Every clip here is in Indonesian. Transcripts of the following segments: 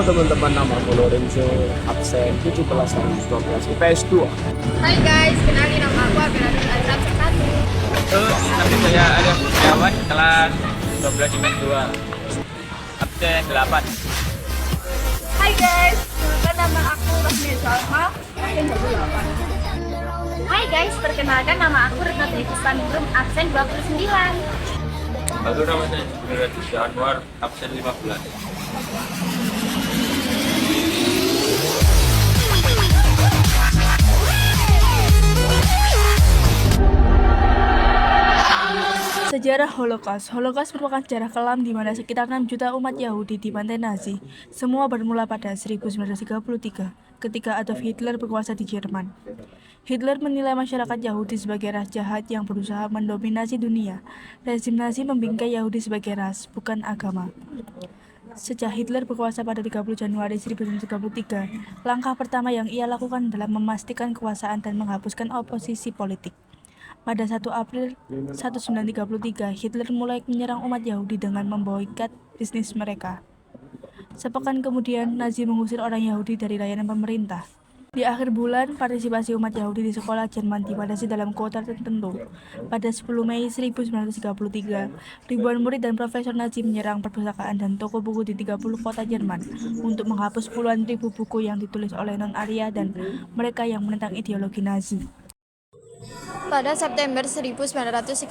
teman-teman, nama aku Lorenzo, absen 17 tahun 12 IPS 2. Hai guys, kenalin nama aku Abel Azam Sekatu. Nama saya Arya Setiawan, kelas 12 IPS 2, absen 8. Hai guys, perkenalkan nama aku Rasmi Salma, absen 28. Hai guys, perkenalkan nama aku Retno Tristan Ningrum, absen 29. Lalu nama saya Sudirajudi Anwar, absen 15. Sejarah Holocaust. Holocaust merupakan sejarah kelam di mana sekitar 6 juta umat Yahudi dibantai Nazi. Semua bermula pada 1933 ketika Adolf Hitler berkuasa di Jerman. Hitler menilai masyarakat Yahudi sebagai ras jahat yang berusaha mendominasi dunia. Rezim Nazi membingkai Yahudi sebagai ras, bukan agama. Sejak Hitler berkuasa pada 30 Januari 1933, langkah pertama yang ia lakukan adalah memastikan kekuasaan dan menghapuskan oposisi politik. Pada 1 April 1933, Hitler mulai menyerang umat Yahudi dengan memboikot bisnis mereka. Sepekan kemudian, Nazi mengusir orang Yahudi dari layanan pemerintah. Di akhir bulan, partisipasi umat Yahudi di sekolah Jerman dibatasi dalam kuota tertentu. Pada 10 Mei 1933, ribuan murid dan profesor Nazi menyerang perpustakaan dan toko buku di 30 kota Jerman untuk menghapus puluhan ribu buku yang ditulis oleh non-Arya dan mereka yang menentang ideologi Nazi. Pada September 1939,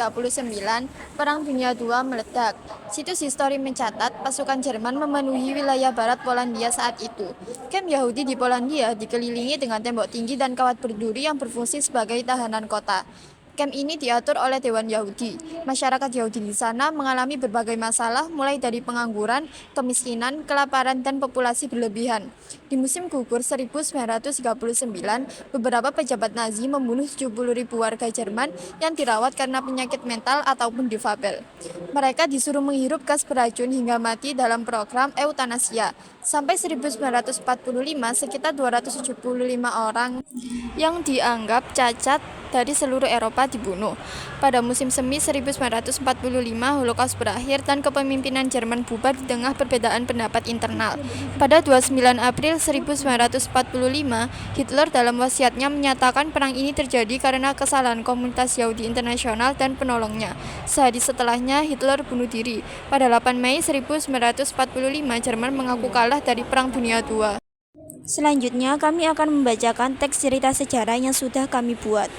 Perang Dunia II meledak. Situs histori mencatat pasukan Jerman memenuhi wilayah barat Polandia saat itu. Kamp Yahudi di Polandia dikelilingi dengan tembok tinggi dan kawat berduri yang berfungsi sebagai tahanan kota. Kamp ini diatur oleh Dewan Yahudi. Masyarakat Yahudi di sana mengalami berbagai masalah, mulai dari pengangguran, kemiskinan, kelaparan, dan populasi berlebihan. Di musim gugur 1939, beberapa pejabat Nazi membunuh 70.000 warga Jerman yang dirawat karena penyakit mental ataupun difabel. Mereka disuruh menghirup gas beracun hingga mati dalam program eutanasia. Sampai 1945, sekitar 275 orang yang dianggap cacat dari seluruh Eropa dibunuh. Pada musim semi 1945, Holocaust berakhir dan kepemimpinan Jerman bubar di tengah perbedaan pendapat internal. Pada 29 April 1945, Hitler dalam wasiatnya menyatakan perang ini terjadi karena kesalahan komunitas Yahudi internasional dan penolongnya. Sehari setelahnya, Hitler bunuh diri. Pada 8 Mei 1945, Jerman mengaku kalah dari Perang Dunia II. Selanjutnya, kami akan membacakan teks cerita sejarah yang sudah kami buat.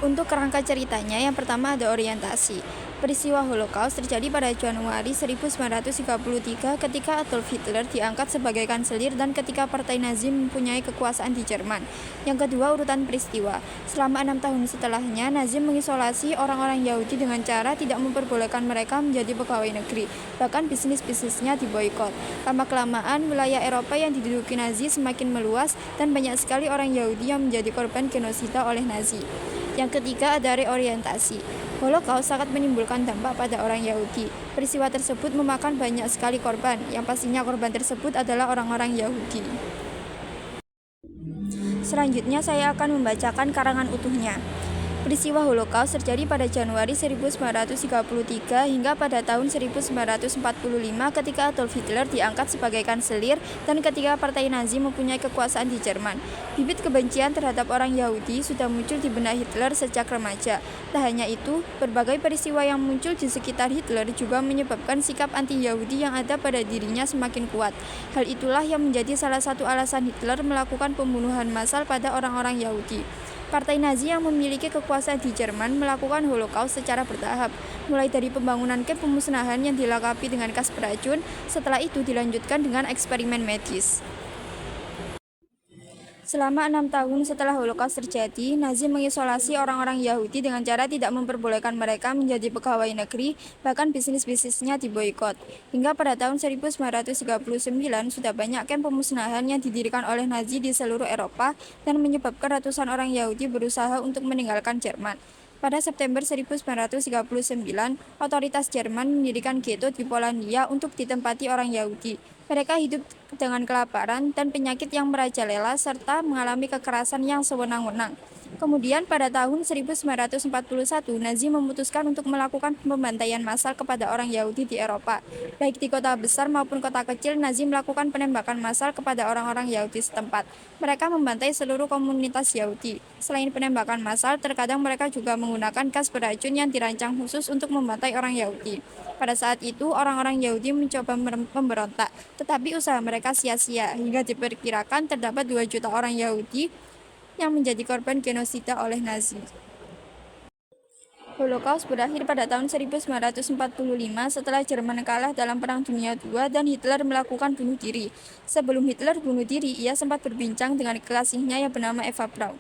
Untuk kerangka ceritanya, yang pertama ada orientasi. Peristiwa Holocaust terjadi pada Januari 1933 ketika Adolf Hitler diangkat sebagai kanselir dan ketika Partai Nazi mempunyai kekuasaan di Jerman. Yang kedua, urutan peristiwa. Selama 6 tahun setelahnya, Nazi mengisolasi orang-orang Yahudi dengan cara tidak memperbolehkan mereka menjadi pegawai negeri. Bahkan bisnis-bisnisnya diboikot. Lama-kelamaan, wilayah Eropa yang diduduki Nazi semakin meluas dan banyak sekali orang Yahudi yang menjadi korban genosida oleh Nazi. Yang ketiga ada reorientasi. Holocaust sangat menimbulkan dampak pada orang Yahudi. Peristiwa tersebut memakan banyak sekali korban, yang pastinya korban tersebut adalah orang-orang Yahudi. Selanjutnya saya akan membacakan karangan utuhnya. Peristiwa Holocaust terjadi pada Januari 1933 hingga pada tahun 1945 ketika Adolf Hitler diangkat sebagai kanselir dan ketika Partai Nazi mempunyai kekuasaan di Jerman. Bibit kebencian terhadap orang Yahudi sudah muncul di benak Hitler sejak remaja. Tak hanya itu, berbagai peristiwa yang muncul di sekitar Hitler juga menyebabkan sikap anti-Yahudi yang ada pada dirinya semakin kuat. Hal itulah yang menjadi salah satu alasan Hitler melakukan pembunuhan massal pada orang-orang Yahudi. Partai Nazi yang memiliki kekuasaan di Jerman melakukan Holocaust secara bertahap, mulai dari pembangunan kamp pemusnahan yang dilengkapi dengan gas beracun, setelah itu dilanjutkan dengan eksperimen medis. Selama 6 tahun setelah Holocaust terjadi, Nazi mengisolasi orang-orang Yahudi dengan cara tidak memperbolehkan mereka menjadi pegawai negeri, bahkan bisnis-bisnisnya diboikot. Hingga pada tahun 1939 sudah banyak kamp pemusnahan yang didirikan oleh Nazi di seluruh Eropa dan menyebabkan ratusan orang Yahudi berusaha untuk meninggalkan Jerman. Pada September 1939, otoritas Jerman mendirikan ghetto di Polandia untuk ditempati orang Yahudi. Mereka hidup dengan kelaparan dan penyakit yang merajalela serta mengalami kekerasan yang sewenang-wenang. Kemudian pada tahun 1941, Nazi memutuskan untuk melakukan pembantaian massal kepada orang Yahudi di Eropa. Baik di kota besar maupun kota kecil, Nazi melakukan penembakan massal kepada orang-orang Yahudi setempat. Mereka membantai seluruh komunitas Yahudi. Selain penembakan massal, terkadang mereka juga menggunakan gas beracun yang dirancang khusus untuk membantai orang Yahudi. Pada saat itu, orang-orang Yahudi mencoba memberontak, tetapi usaha mereka sia-sia, hingga diperkirakan terdapat 2 juta orang Yahudi yang menjadi korban genosida oleh Nazi. Holocaust berakhir pada tahun 1945 setelah Jerman kalah dalam Perang Dunia II dan Hitler melakukan bunuh diri. Sebelum Hitler bunuh diri, ia sempat berbincang dengan kekasihnya yang bernama Eva Braun.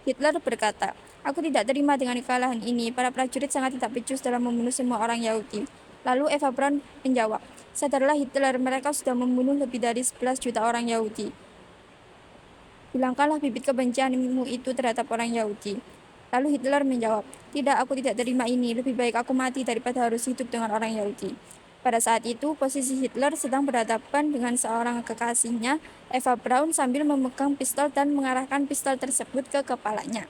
Hitler berkata, "Aku tidak terima dengan kekalahan ini, para prajurit sangat tidak becus dalam membunuh semua orang Yahudi." Lalu Eva Braun menjawab, "Sadarlah Hitler, mereka sudah membunuh lebih dari 11 juta orang Yahudi. Hilangkanlah bibit kebencianmu itu terhadap orang Yahudi." Lalu Hitler menjawab, "Tidak, aku tidak terima ini. Lebih baik aku mati daripada harus hidup dengan orang Yahudi." Pada saat itu, posisi Hitler sedang berhadapan dengan seorang kekasihnya, Eva Braun, sambil memegang pistol dan mengarahkan pistol tersebut ke kepalanya.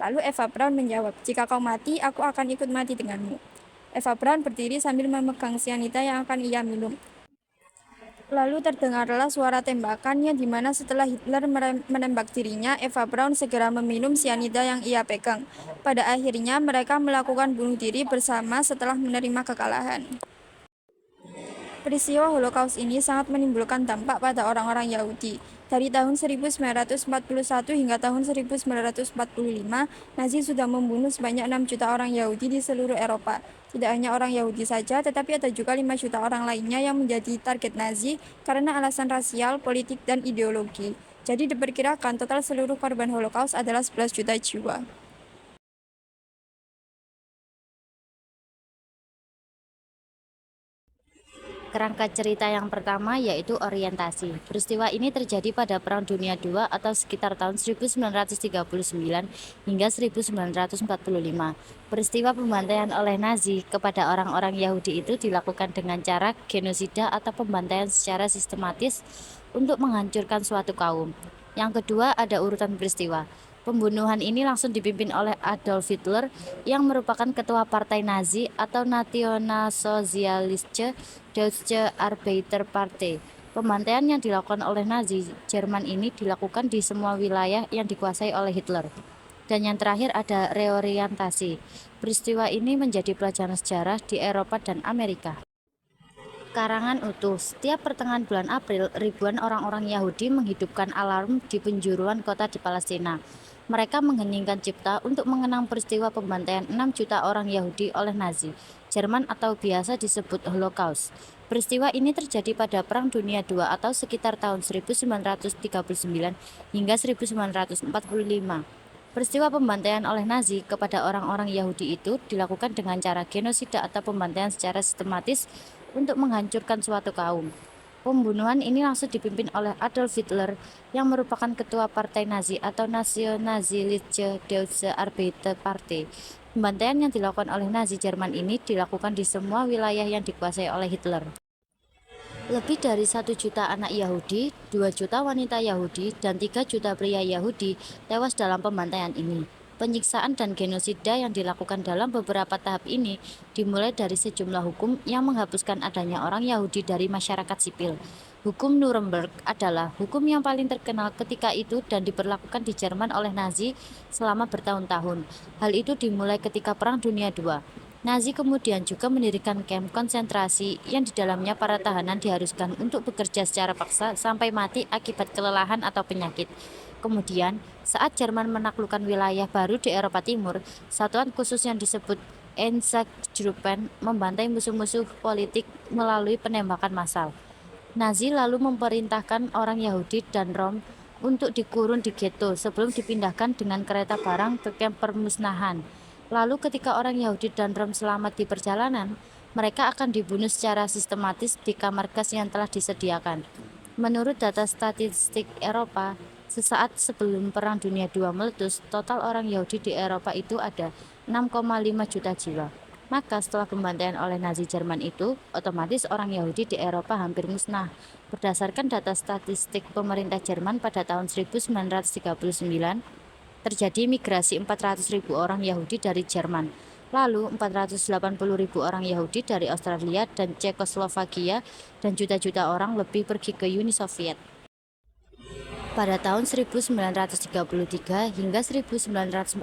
Lalu Eva Braun menjawab, "Jika kau mati, aku akan ikut mati denganmu." Eva Braun berdiri sambil memegang sianida yang akan ia minum. Lalu terdengarlah suara tembakan yang dimana setelah Hitler menembak dirinya, Eva Braun segera meminum sianida yang ia pegang. Pada akhirnya mereka melakukan bunuh diri bersama setelah menerima kekalahan. Peristiwa Holocaust ini sangat menimbulkan dampak pada orang-orang Yahudi. Dari tahun 1941 hingga tahun 1945, Nazi sudah membunuh sebanyak 6 juta orang Yahudi di seluruh Eropa. Tidak hanya orang Yahudi saja, tetapi ada juga 5 juta orang lainnya yang menjadi target Nazi karena alasan rasial, politik, dan ideologi. Jadi diperkirakan total seluruh korban Holocaust adalah 11 juta jiwa. Kerangka cerita yang pertama yaitu orientasi. Peristiwa ini terjadi pada Perang Dunia II atau sekitar tahun 1939 hingga 1945. Peristiwa pembantaian oleh Nazi kepada orang-orang Yahudi itu dilakukan dengan cara genosida atau pembantaian secara sistematis untuk menghancurkan suatu kaum. Yang kedua ada urutan peristiwa. Pembunuhan ini langsung dipimpin oleh Adolf Hitler yang merupakan ketua Partai Nazi atau Nationalsozialistische Deutsche Arbeiterpartei. Pembantaian yang dilakukan oleh Nazi Jerman ini dilakukan di semua wilayah yang dikuasai oleh Hitler. Dan yang terakhir ada reorientasi. Peristiwa ini menjadi pelajaran sejarah di Eropa dan Amerika. Karangan utuh. Setiap pertengahan bulan April, ribuan orang-orang Yahudi menghidupkan alarm di penjuruan kota di Palestina. Mereka mengheningkan cipta untuk mengenang peristiwa pembantaian 6 juta orang Yahudi oleh Nazi Jerman atau biasa disebut Holocaust. Peristiwa ini terjadi pada Perang Dunia II atau sekitar tahun 1939 hingga 1945. Peristiwa pembantaian oleh Nazi kepada orang-orang Yahudi itu dilakukan dengan cara genosida atau pembantaian secara sistematis untuk menghancurkan suatu kaum. Pembunuhan ini langsung dipimpin oleh Adolf Hitler yang merupakan ketua Partai Nazi atau Nationalsozialistische Deutsche Arbeiterpartei. Pembantaian yang dilakukan oleh Nazi Jerman ini dilakukan di semua wilayah yang dikuasai oleh Hitler. Lebih dari 1 juta anak Yahudi, 2 juta wanita Yahudi, dan 3 juta pria Yahudi tewas dalam pembantaian ini. Penyiksaan dan genosida yang dilakukan dalam beberapa tahap ini dimulai dari sejumlah hukum yang menghapuskan adanya orang Yahudi dari masyarakat sipil. Hukum Nuremberg adalah hukum yang paling terkenal ketika itu dan diberlakukan di Jerman oleh Nazi selama bertahun-tahun. Hal itu dimulai ketika Perang Dunia II. Nazi kemudian juga mendirikan kamp konsentrasi yang di dalamnya para tahanan diharuskan untuk bekerja secara paksa sampai mati akibat kelelahan atau penyakit. Kemudian, saat Jerman menaklukkan wilayah baru di Eropa Timur, satuan khusus yang disebut Einsatzgruppen membantai musuh-musuh politik melalui penembakan massal. Nazi lalu memerintahkan orang Yahudi dan Rom untuk dikurung di ghetto sebelum dipindahkan dengan kereta barang ke kamp permusnahan. Lalu ketika orang Yahudi dan Rom selamat di perjalanan, mereka akan dibunuh secara sistematis di kamar gas yang telah disediakan. Menurut data statistik Eropa, sesaat sebelum Perang Dunia II meletus, total orang Yahudi di Eropa itu ada 6,5 juta jiwa. Maka setelah pembantaian oleh Nazi Jerman itu, otomatis orang Yahudi di Eropa hampir musnah. Berdasarkan data statistik pemerintah Jerman pada tahun 1939, terjadi migrasi 400.000 orang Yahudi dari Jerman. Lalu 480.000 orang Yahudi dari Australia dan Cekoslovakia dan juta-juta orang lebih pergi ke Uni Soviet. Pada tahun 1933 hingga 1945,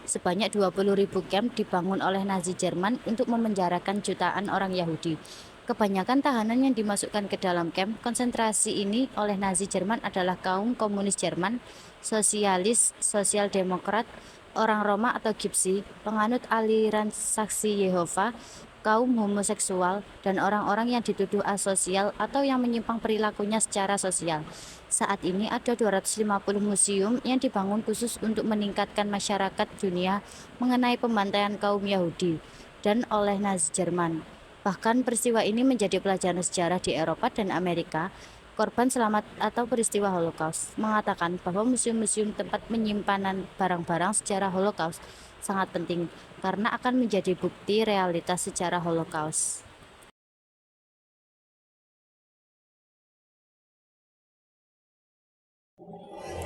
sebanyak 20.000 kamp dibangun oleh Nazi Jerman untuk memenjarakan jutaan orang Yahudi. Kebanyakan tahanan yang dimasukkan ke dalam kamp konsentrasi ini oleh Nazi Jerman adalah kaum komunis Jerman, sosialis, sosial demokrat, orang Roma atau Gypsy, penganut aliran Saksi Yehova, kaum homoseksual, dan orang-orang yang dituduh asosial atau yang menyimpang perilakunya secara sosial. Saat ini ada 250 museum yang dibangun khusus untuk meningkatkan masyarakat dunia mengenai pembantaian kaum Yahudi dan oleh Nazi Jerman. Bahkan peristiwa ini menjadi pelajaran sejarah di Eropa dan Amerika. Korban selamat atau peristiwa Holocaust mengatakan bahwa museum-museum tempat penyimpanan barang-barang sejarah Holocaust sangat penting karena akan menjadi bukti realitas sejarah Holocaust.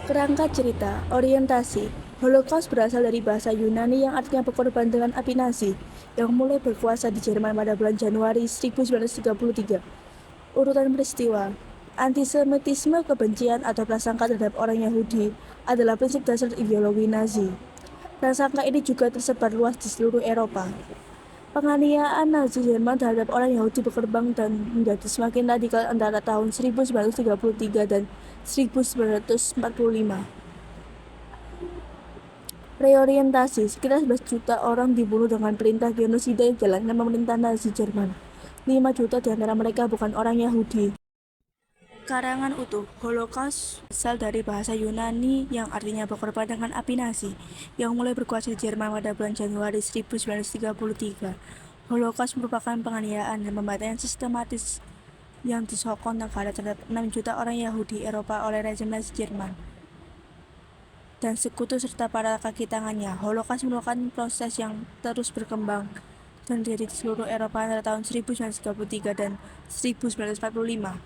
Kerangka cerita, orientasi. Holocaust berasal dari bahasa Yunani yang artinya berkorban dengan api Nazi yang mulai berkuasa di Jerman pada bulan Januari 1933. Urutan peristiwa. Antisemitisme, kebencian atau prasangka terhadap orang Yahudi adalah prinsip dasar ideologi Nazi. Prasangka ini juga tersebar luas di seluruh Eropa. Penganiayaan Nazi Jerman terhadap orang Yahudi berkembang dan menjadi semakin radikal antara tahun 1933 dan 1945. Reorientasi, sekitar 11 juta orang dibunuh dengan perintah genosida yang dijalankan pemerintah Nazi Jerman. 5 juta di antara mereka bukan orang Yahudi. Karangan utuh, Holocaust berasal dari bahasa Yunani yang artinya berkorban dengan api Nazi yang mulai berkuasa di Jerman pada bulan Januari 1933. Holocaust merupakan penganiayaan dan pembantaian sistematis yang disokong negara terhadap 6 juta orang Yahudi Eropa oleh rezim Nazi Jerman dan sekutu serta para kaki tangannya. Holocaust merupakan proses yang terus berkembang dan terjadi di seluruh Eropa antara tahun 1933 dan 1945.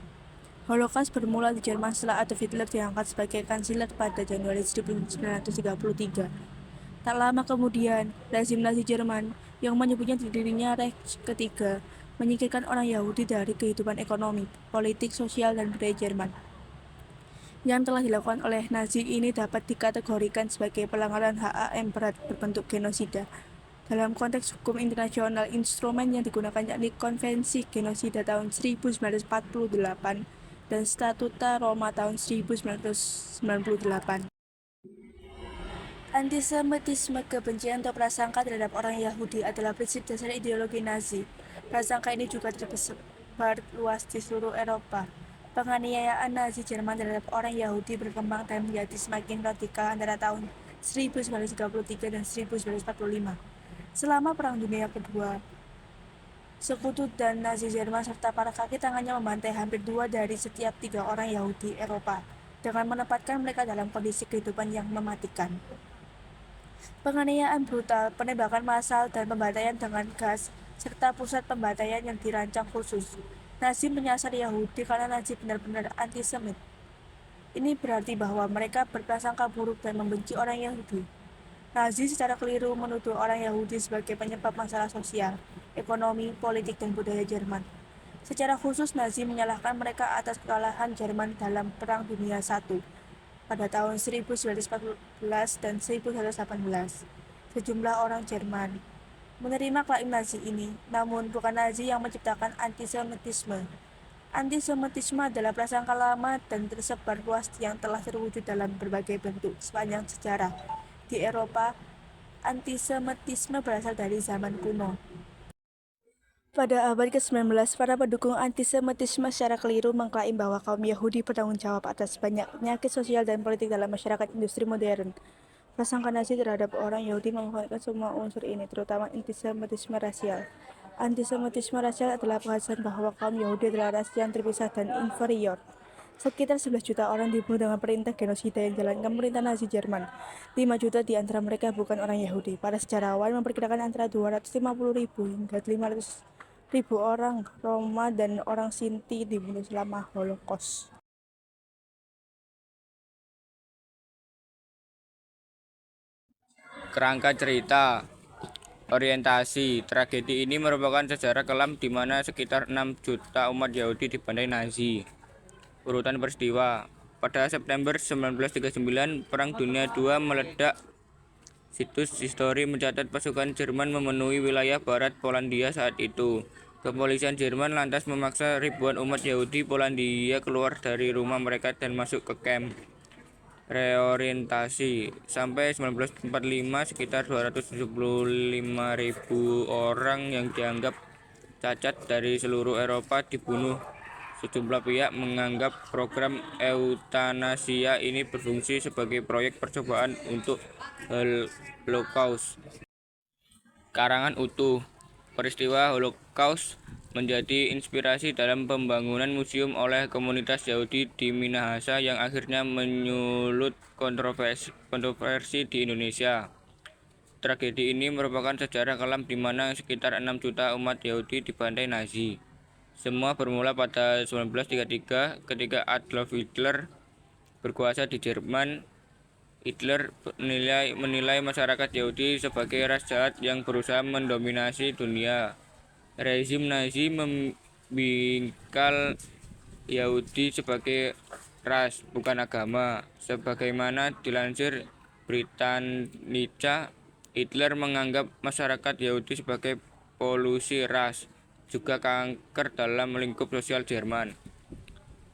Holocaust bermula di Jerman setelah Adolf Hitler diangkat sebagai kanselir pada Januari 1933. Tak lama kemudian, rezim Nazi Jerman yang menyebutnya dirinya Reich ketiga menyingkirkan orang Yahudi dari kehidupan ekonomi, politik, sosial, dan budaya Jerman. Yang telah dilakukan oleh Nazi ini dapat dikategorikan sebagai pelanggaran HAM berat berbentuk genosida. Dalam konteks hukum internasional, instrumen yang digunakan yakni Konvensi Genosida tahun 1948 dan Statuta Roma tahun 1998. Antisemitisme, kebencian atau prasangka terhadap orang Yahudi adalah prinsip dasar ideologi Nazi. Prasangka ini juga tersebar luas di seluruh Eropa. Penganiayaan Nazi Jerman terhadap orang Yahudi berkembang dan menjadi semakin radikal antara tahun 1933 dan 1945. Selama Perang Dunia Kedua, Sekutu dan Nazi Jerman serta para kaki tangannya membantai hampir 2 dari setiap 3 orang Yahudi Eropa dengan menempatkan mereka dalam kondisi kehidupan yang mematikan. Penganiayaan brutal, penembakan massal, dan pembantaian dengan gas serta pusat pembantaian yang dirancang khusus. Nazi menyasar Yahudi karena Nazi benar-benar antisemit. Ini berarti bahwa mereka berprasangka buruk dan membenci orang Yahudi. Nazi secara keliru menuduh orang Yahudi sebagai penyebab masalah sosial, ekonomi, politik, dan budaya Jerman. Secara khusus, Nazi menyalahkan mereka atas kekalahan Jerman dalam Perang Dunia I pada tahun 1914 dan 1918. Sejumlah orang Jerman menerima klaim Nazi ini, namun bukan Nazi yang menciptakan antisemitisme. Antisemitisme adalah prasangka lama dan tersebar luas yang telah terwujud dalam berbagai bentuk sepanjang sejarah. Di Eropa, antisemitisme berasal dari zaman kuno. Pada abad ke-19, para pendukung antisemitisme secara keliru mengklaim bahwa kaum Yahudi bertanggung jawab atas banyak penyakit sosial dan politik dalam masyarakat industri modern. Prasangka Nazi terhadap orang Yahudi memanfaatkan semua unsur ini, terutama antisemitisme rasial. Antisemitisme rasial adalah pengakuan bahwa kaum Yahudi adalah ras yang terpisah dan inferior. Sekitar 11 juta orang dibunuh dengan perintah genosida yang dijalankan pemerintah Nazi Jerman. 5 juta di antara mereka bukan orang Yahudi. Para sejarawan memperkirakan antara 250.000 hingga 500.000 orang Roma dan orang Sinti dibunuh selama Holocaust. Kerangka cerita, orientasi, tragedi ini merupakan sejarah kelam di mana sekitar 6 juta umat Yahudi dibantai Nazi. Urutan peristiwa, pada September 1939, Perang Dunia II meledak. Situs histori mencatat pasukan Jerman memenuhi wilayah barat Polandia saat itu. Kepolisian Jerman lantas memaksa ribuan umat Yahudi Polandia keluar dari rumah mereka dan masuk ke kamp. Reorientasi, sampai 1945 sekitar 275.000 orang yang dianggap cacat dari seluruh Eropa dibunuh. Sejumlah pihak menganggap program eutanasia ini berfungsi sebagai proyek percobaan untuk Holocaust. Karangan utuh, peristiwa Holocaust menjadi inspirasi dalam pembangunan museum oleh komunitas Yahudi di Minahasa yang akhirnya menyulut kontroversi di Indonesia. Tragedi ini merupakan sejarah kelam di mana sekitar 6 juta umat Yahudi dibantai Nazi. Semua bermula pada 1933 ketika Adolf Hitler berkuasa di Jerman. Hitler menilai masyarakat Yahudi sebagai ras jahat yang berusaha mendominasi dunia. Rezim Nazi membingkal Yahudi sebagai ras, bukan agama. Sebagaimana dilansir Britannica, Hitler menganggap masyarakat Yahudi sebagai polusi ras, juga kanker dalam lingkup sosial Jerman.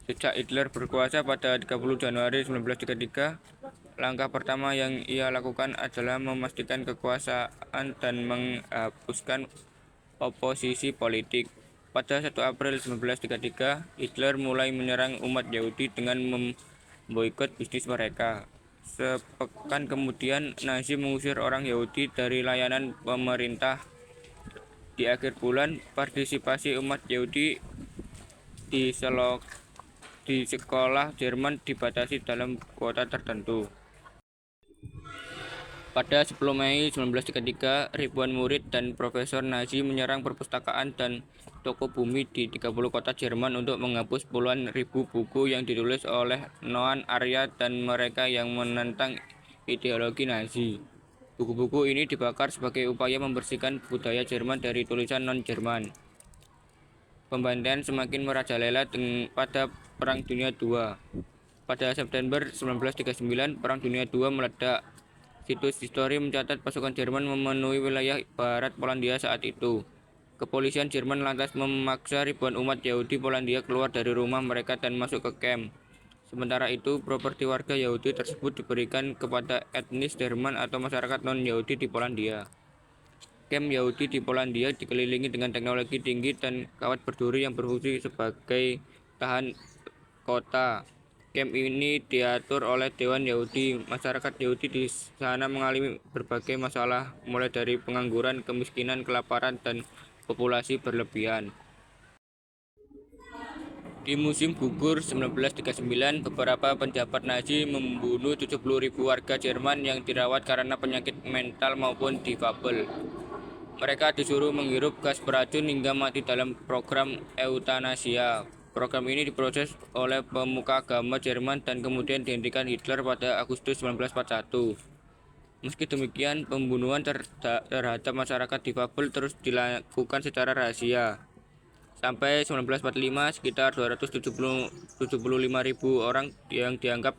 Sejak Hitler berkuasa pada 30 Januari 1933, langkah pertama yang ia lakukan adalah memastikan kekuasaan dan menghapuskan oposisi politik. Pada 1 April 1933, Hitler mulai menyerang umat Yahudi dengan memboikot bisnis mereka. Sepekan kemudian, Nazi mengusir orang Yahudi dari layanan pemerintah. Di akhir bulan, partisipasi umat Yahudi di sekolah Jerman dibatasi dalam kuota tertentu. Pada 10 Mei 1933, ribuan murid dan profesor Nazi menyerang perpustakaan dan toko bumi di 30 kota Jerman untuk menghapus puluhan ribu buku yang ditulis oleh Noam Arya dan mereka yang menentang ideologi Nazi. Buku-buku ini dibakar sebagai upaya membersihkan budaya Jerman dari tulisan non-Jerman. Pembantaian semakin merajalela pada Perang Dunia II. Pada September 1939, Perang Dunia II meledak. Situs histori mencatat pasukan Jerman memenuhi wilayah barat Polandia saat itu. Kepolisian Jerman lantas memaksa ribuan umat Yahudi Polandia keluar dari rumah mereka dan masuk ke kamp. Sementara itu, properti warga Yahudi tersebut diberikan kepada etnis Jerman atau masyarakat non-Yahudi di Polandia. Kamp Yahudi di Polandia dikelilingi dengan teknologi tinggi dan kawat berduri yang berfungsi sebagai tahan kota. Kamp ini diatur oleh Dewan Yahudi. Masyarakat Yahudi di sana mengalami berbagai masalah, mulai dari pengangguran, kemiskinan, kelaparan, dan populasi berlebihan. Di musim gugur 1939, beberapa penjabat Nazi membunuh 70.000 warga Jerman yang dirawat karena penyakit mental maupun difabel. Mereka disuruh menghirup gas beracun hingga mati dalam program eutanasia. Program ini diproses oleh pemuka agama Jerman dan kemudian dihentikan Hitler pada Agustus 1941. Meski demikian, pembunuhan terhadap masyarakat difabel terus dilakukan secara rahasia. Sampai 1945, sekitar 275.000 orang yang dianggap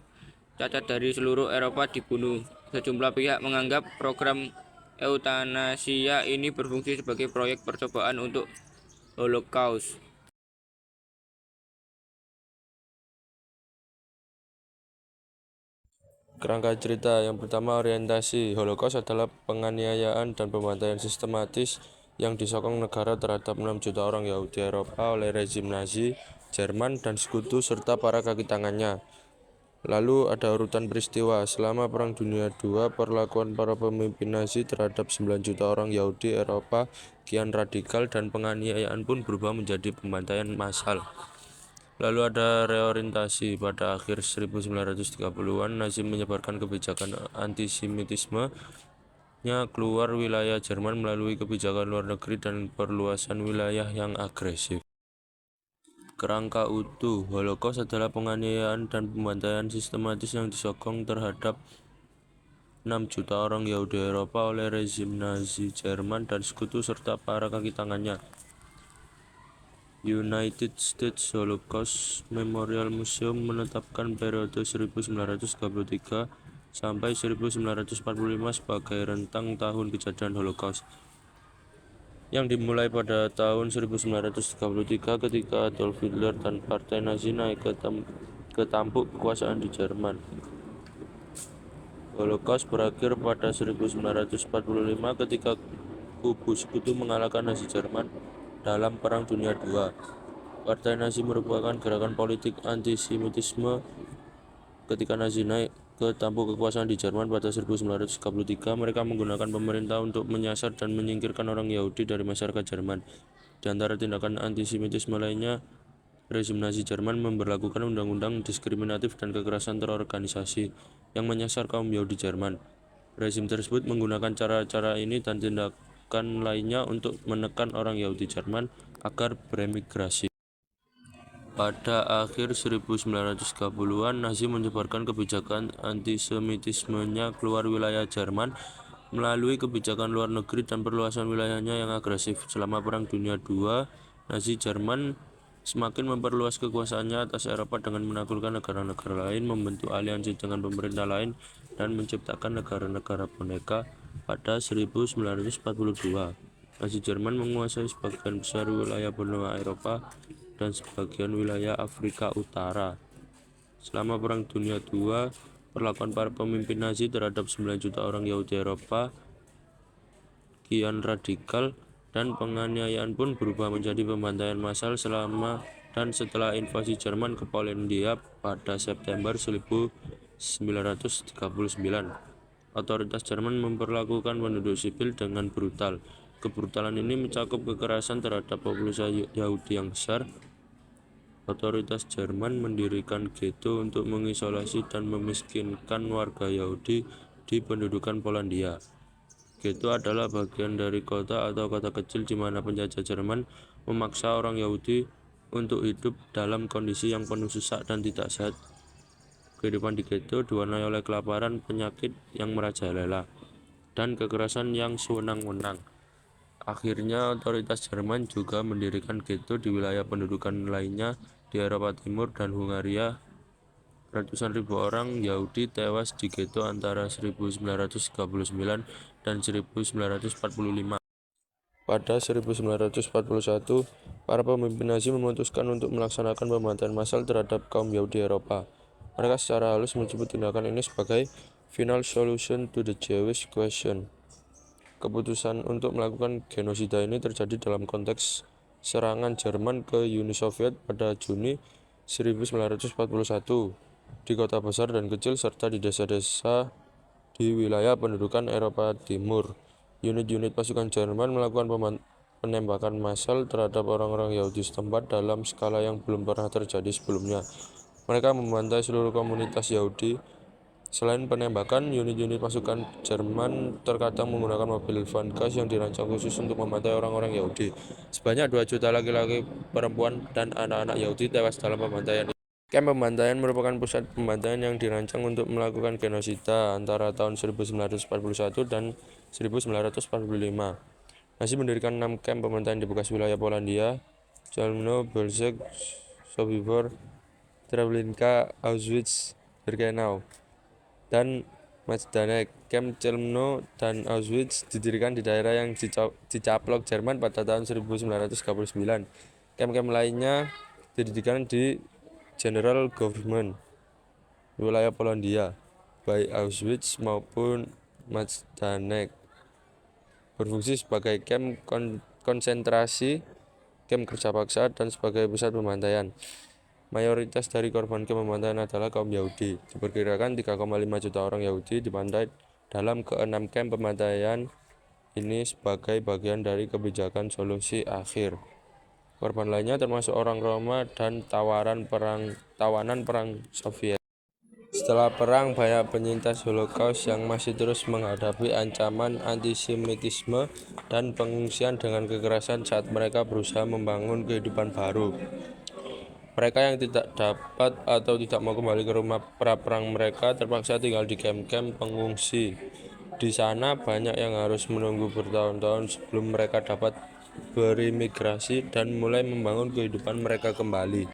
cacat dari seluruh Eropa dibunuh. Sejumlah pihak menganggap program eutanasia ini berfungsi sebagai proyek percobaan untuk Holocaust. Kerangka cerita yang pertama, orientasi. Holocaust adalah penganiayaan dan pembantaian sistematis yang disokong negara terhadap 6 juta orang Yahudi Eropa oleh rezim Nazi, Jerman, dan sekutu serta para kaki tangannya. Lalu ada urutan peristiwa. Selama Perang Dunia II, perlakuan para pemimpin Nazi terhadap 9 juta orang Yahudi Eropa kian radikal dan penganiayaan pun berubah menjadi pembantaian massal. Lalu ada reorientasi. Pada akhir 1930-an, Nazi menyebarkan kebijakan antisemitisme-nya keluar wilayah Jerman melalui kebijakan luar negeri dan perluasan wilayah yang agresif. Kerangka utuh. Holocaust adalah penganiayaan dan pembantaian sistematis yang disokong terhadap 6 juta orang Yahudi Eropa oleh rezim Nazi Jerman dan sekutu serta para kaki tangannya. United States Holocaust Memorial Museum menetapkan periode 1933 sampai 1945 sebagai rentang tahun kejadian Holocaust, yang dimulai pada tahun 1933 ketika Adolf Hitler dan Partai Nazi naik ke tampuk kekuasaan di Jerman. Holocaust berakhir pada 1945 ketika kubu sekutu mengalahkan Nazi Jerman dalam Perang Dunia II. Partai Nazi merupakan gerakan politik antisemitisme. Ketika Nazi naik ke tampuk kekuasaan di Jerman pada 1933, mereka menggunakan pemerintah untuk menyasar dan menyingkirkan orang Yahudi dari masyarakat Jerman. Di antara tindakan antisemitisme lainnya, rezim Nazi Jerman memberlakukan undang-undang diskriminatif dan kekerasan terorganisasi yang menyasar kaum Yahudi Jerman. Rezim tersebut menggunakan cara-cara ini dan tindakan lainnya untuk menekan orang Yahudi Jerman agar beremigrasi. Pada akhir 1930-an, Nazi menyebarkan kebijakan antisemitismenya keluar wilayah Jerman melalui kebijakan luar negeri dan perluasan wilayahnya yang agresif. Selama Perang Dunia II, Nazi Jerman semakin memperluas kekuasaannya atas Eropa dengan menaklukkan negara-negara lain, membentuk aliansi dengan pemerintah lain, dan menciptakan negara-negara boneka. Pada 1942, Nazi Jerman menguasai sebagian besar wilayah benua Eropa dan sebagian wilayah Afrika Utara. Selama Perang Dunia II, perlakuan para pemimpin Nazi terhadap 9 juta orang Yahudi Eropa kian radikal, dan penganiayaan pun berubah menjadi pembantaian massal selama dan setelah invasi Jerman ke Polandia pada September 1939. Otoritas Jerman memperlakukan penduduk sipil dengan brutal. Kebrutalan ini mencakup kekerasan terhadap populasi Yahudi yang besar. Otoritas Jerman mendirikan ghetto untuk mengisolasi dan memiskinkan warga Yahudi di pendudukan Polandia. Ghetto adalah bagian dari kota atau kota kecil di mana penjajah Jerman memaksa orang Yahudi untuk hidup dalam kondisi yang penuh sesak dan tidak sehat. Kehidupan di ghetto diwarnai oleh kelaparan, penyakit yang merajalela, dan kekerasan yang sewenang-wenang. Akhirnya, otoritas Jerman juga mendirikan ghetto di wilayah pendudukan lainnya di Eropa Timur dan Hungaria. Ratusan ribu orang Yahudi tewas di ghetto antara 1939 dan 1945. Pada 1941, para pemimpin Nazi memutuskan untuk melaksanakan pembantaian massal terhadap kaum Yahudi Eropa. Mereka secara halus menyebut tindakan ini sebagai final solution to the Jewish question. Keputusan untuk melakukan genosida ini terjadi dalam konteks serangan Jerman ke Uni Soviet pada Juni 1941 di kota besar dan kecil serta di desa-desa di wilayah pendudukan Eropa Timur. Unit-unit pasukan Jerman melakukan penembakan massal terhadap orang-orang Yahudi setempat dalam skala yang belum pernah terjadi sebelumnya. Mereka membantai seluruh komunitas Yahudi. Selain penembakan, unit-unit pasukan Jerman terkadang menggunakan mobil van gas yang dirancang khusus untuk membantai orang-orang Yahudi. Sebanyak 2 juta laki-laki, perempuan, dan anak-anak Yahudi tewas dalam pembantaian. Kamp pembantaian merupakan pusat pembantaian yang dirancang untuk melakukan genosida antara tahun 1941 dan 1945. Nazi mendirikan 6 kamp pembantaian di bekas wilayah Polandia: Chelmno, Belzec, Sobibor, Treblinka, Auschwitz, Birkenau, dan Majdanek. Kamp Chelmno dan Auschwitz didirikan di daerah yang dicaplok Jerman pada tahun 1939. Kamp-kamp lainnya didirikan di General Government wilayah Polandia, baik Auschwitz maupun Majdanek, berfungsi sebagai kamp konsentrasi, kamp kerja paksa, dan sebagai pusat pembantaian. Mayoritas dari korban kamp pembantaian adalah kaum Yahudi. Diperkirakan 3,5 juta orang Yahudi dibantai dalam ke-6 kamp pembantaian ini sebagai bagian dari kebijakan solusi akhir. Korban lainnya termasuk orang Roma dan tawanan perang Soviet. Setelah perang, banyak penyintas Holocaust yang masih terus menghadapi ancaman antisemitisme dan pengungsian dengan kekerasan saat mereka berusaha membangun kehidupan baru. Mereka yang tidak dapat atau tidak mau kembali ke rumah praperang mereka terpaksa tinggal di kamp-kamp pengungsi. Di sana banyak yang harus menunggu bertahun-tahun sebelum mereka dapat berimigrasi dan mulai membangun kehidupan mereka kembali.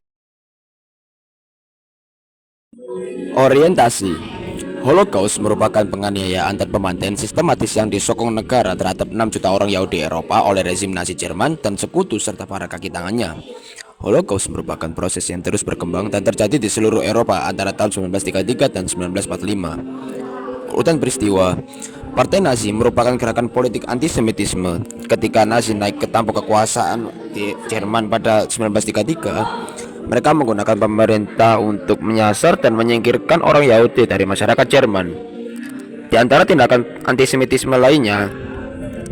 Orientasi Holocaust merupakan penganiayaan dan pembantaian sistematis yang disokong negara terhadap 6 juta orang Yahudi Eropa oleh rezim Nazi Jerman dan sekutu serta para kaki tangannya. Holocaust merupakan proses yang terus berkembang dan terjadi di seluruh Eropa antara tahun 1933 dan 1945. Urutan peristiwa, Partai Nazi merupakan gerakan politik antisemitisme. Ketika Nazi naik ke tampuk kekuasaan di Jerman pada 1933, mereka menggunakan pemerintah untuk menyasar dan menyingkirkan orang Yahudi dari masyarakat Jerman. Di antara tindakan antisemitisme lainnya,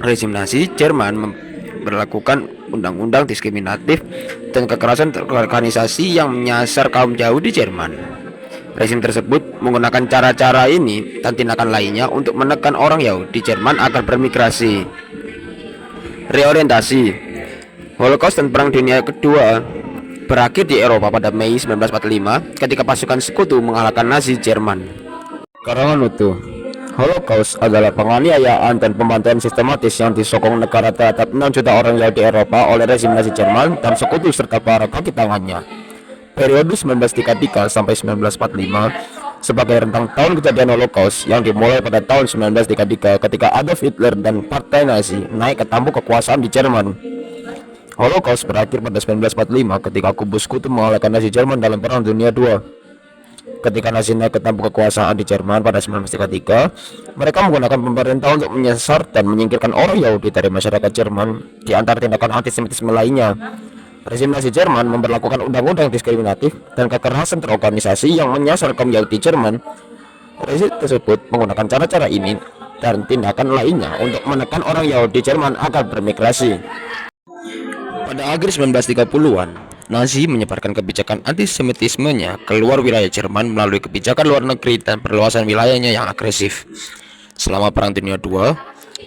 rezim Nazi Jerman memperlakukan undang-undang diskriminatif dan kekerasan terorganisasi yang menyasar kaum Yahudi Jerman. Rezim tersebut menggunakan cara-cara ini dan tindakan lainnya untuk menekan orang Yahudi Jerman agar bermigrasi. Reorientasi Holocaust dan Perang Dunia Kedua berakhir di Eropa pada Mei 1945 ketika pasukan sekutu mengalahkan Nazi Jerman. Karangan utuh Holocaust adalah penganiayaan dan pembantaian sistematis yang disokong negara terhadap 6 juta orang Yahudi Eropa oleh rezim Nazi Jerman dan sekutu serta para kaki tangannya. Periode 1933 sampai 1945 sebagai rentang tahun kejadian Holocaust yang dimulai pada tahun 1933 ketika Adolf Hitler dan Partai Nazi naik ke tampuk kekuasaan di Jerman. Holocaust berakhir pada 1945 ketika kubu sekutu mengalahkan Nazi Jerman dalam Perang Dunia II. Ketika Nazi naik ke tampuk kekuasaan di Jerman pada 1933, mereka menggunakan pemerintah untuk menyasar dan menyingkirkan orang Yahudi dari masyarakat Jerman. Di antara tindakan antisemitisme lainnya, rezim Nazi Jerman memperlakukan undang-undang diskriminatif dan kekerasan terorganisasi yang menyasar kaum Yahudi Jerman. Rezim tersebut menggunakan cara-cara ini dan tindakan lainnya untuk menekan orang Yahudi Jerman agar bermigrasi. Pada akhir 1930-an, Nazi menyebarkan kebijakan antisemitismenya ke luar wilayah Jerman melalui kebijakan luar negeri dan perluasan wilayahnya yang agresif. Selama Perang Dunia II,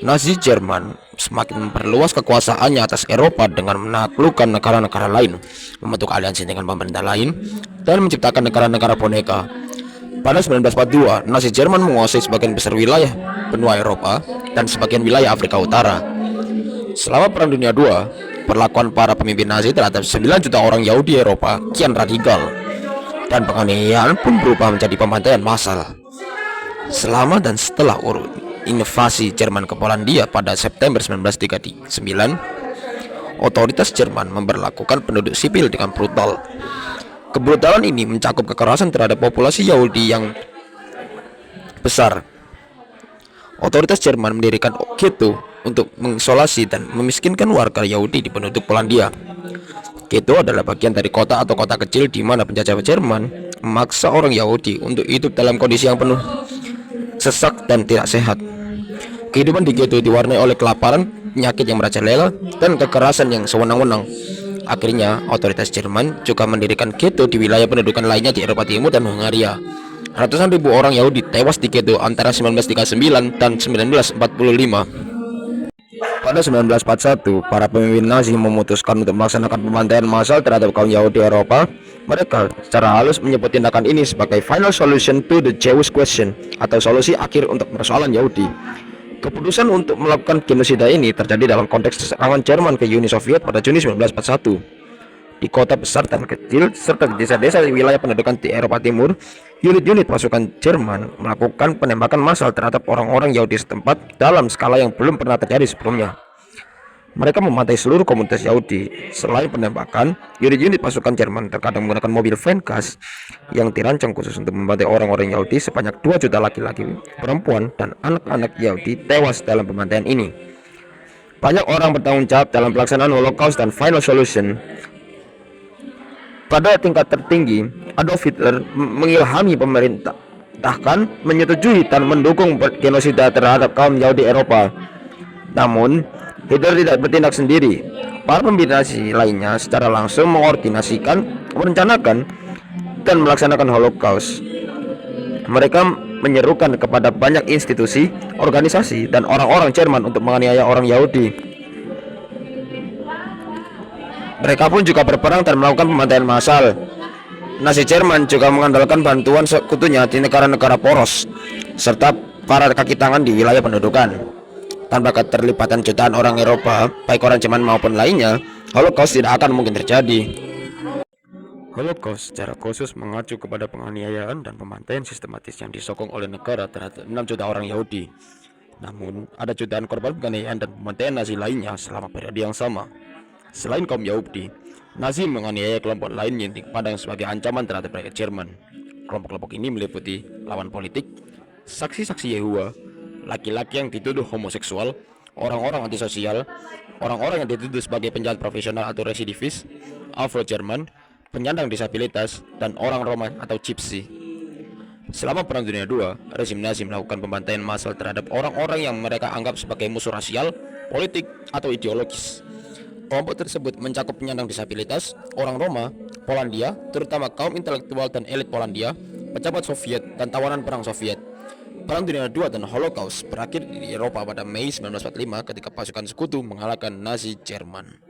Nazi Jerman semakin memperluas kekuasaannya atas Eropa dengan menaklukkan negara-negara lain, membentuk aliansi dengan pemerintah lain, dan menciptakan negara-negara boneka. Pada 1942, Nazi Jerman menguasai sebagian besar wilayah benua Eropa dan sebagian wilayah Afrika Utara. Selama Perang Dunia II, perlakuan para pemimpin Nazi terhadap 9 juta orang Yahudi Eropa kian radikal, dan penganiayaan pun berubah menjadi pembantaian massal. Selama dan setelah invasi Jerman ke Polandia pada September 1939, otoritas Jerman memperlakukan penduduk sipil dengan brutal. Kebrutalan ini mencakup kekerasan terhadap populasi Yahudi yang besar. Otoritas Jerman mendirikan ghetto untuk mengisolasi dan memiskinkan warga Yahudi di penduduk Polandia. Ghetto adalah bagian dari kota atau kota kecil di mana penjajah Jerman memaksa orang Yahudi untuk hidup dalam kondisi yang penuh sesak dan tidak sehat. Kehidupan di ghetto diwarnai oleh kelaparan, penyakit yang merajalela, dan kekerasan yang sewenang-wenang. Akhirnya, otoritas Jerman juga mendirikan ghetto di wilayah pendudukan lainnya di Eropa Timur dan Hungaria. Ratusan ribu orang Yahudi tewas di ghetto antara 1939 dan 1945. Pada 1941, para pemimpin Nazi memutuskan untuk melaksanakan pembantaian massal terhadap kaum Yahudi Eropa. Mereka secara halus menyebut tindakan ini sebagai final solution to the Jewish question, atau solusi akhir untuk persoalan Yahudi. Keputusan untuk melakukan genosida ini terjadi dalam konteks serangan Jerman ke Uni Soviet pada Juni 1941. Di kota besar dan kecil serta di desa-desa di wilayah pendudukan di Eropa Timur, unit-unit pasukan Jerman melakukan penembakan massal terhadap orang-orang Yahudi setempat dalam skala yang belum pernah terjadi sebelumnya. Mereka membantai seluruh komunitas Yahudi. Selain penembakan, unit-unit pasukan Jerman terkadang menggunakan mobil van gas yang dirancang khusus untuk membantai orang-orang Yahudi. Sebanyak 2 juta laki-laki, perempuan, dan anak-anak Yahudi tewas dalam pembantaian ini. Banyak orang bertanggung jawab dalam pelaksanaan Holocaust dan Final Solution. Pada tingkat tertinggi, Adolf Hitler mengilhami pemerintah, bahkan menyetujui dan mendukung genosida terhadap kaum Yahudi Eropa. Namun, Hitler tidak bertindak sendiri. Para pemimpin Nazi lainnya secara langsung mengordinasikan, merencanakan, dan melaksanakan Holocaust. Mereka menyerukan kepada banyak institusi, organisasi, dan orang-orang Jerman untuk menganiaya orang Yahudi. Mereka pun juga berperang dan melakukan pembantaian massal. Nazi Jerman juga mengandalkan bantuan sekutunya di negara-negara poros, serta para kaki tangan di wilayah pendudukan. Tanpa keterlibatan jutaan orang Eropa, baik orang Jerman maupun lainnya, Holocaust tidak akan mungkin terjadi. Holocaust secara khusus mengacu kepada penganiayaan dan pembantaian sistematis yang disokong oleh negara terhadap 6 juta orang Yahudi. Namun, ada jutaan korban penganiayaan dan pembantaian Nazi lainnya selama periode yang sama. Selain kaum Yahudi, Nazi menganiaya kelompok lain yang dipandang sebagai ancaman terhadap rakyat Jerman. Kelompok-kelompok ini meliputi lawan politik, saksi-saksi Yehova, laki-laki yang dituduh homoseksual, orang-orang antisosial, orang-orang yang dituduh sebagai penjahat profesional atau residivis, Afro-Jerman, penyandang disabilitas, dan orang Roma atau Gypsy. Selama Perang Dunia II, rezim Nazi melakukan pembantaian massal terhadap orang-orang yang mereka anggap sebagai musuh rasial, politik, atau ideologis. Kelompok tersebut mencakup penyandang disabilitas, orang Roma, Polandia, terutama kaum intelektual dan elit Polandia, pejabat Soviet, dan tawanan perang Soviet. Perang Dunia II dan Holocaust berakhir di Eropa pada Mei 1945 ketika pasukan sekutu mengalahkan Nazi Jerman.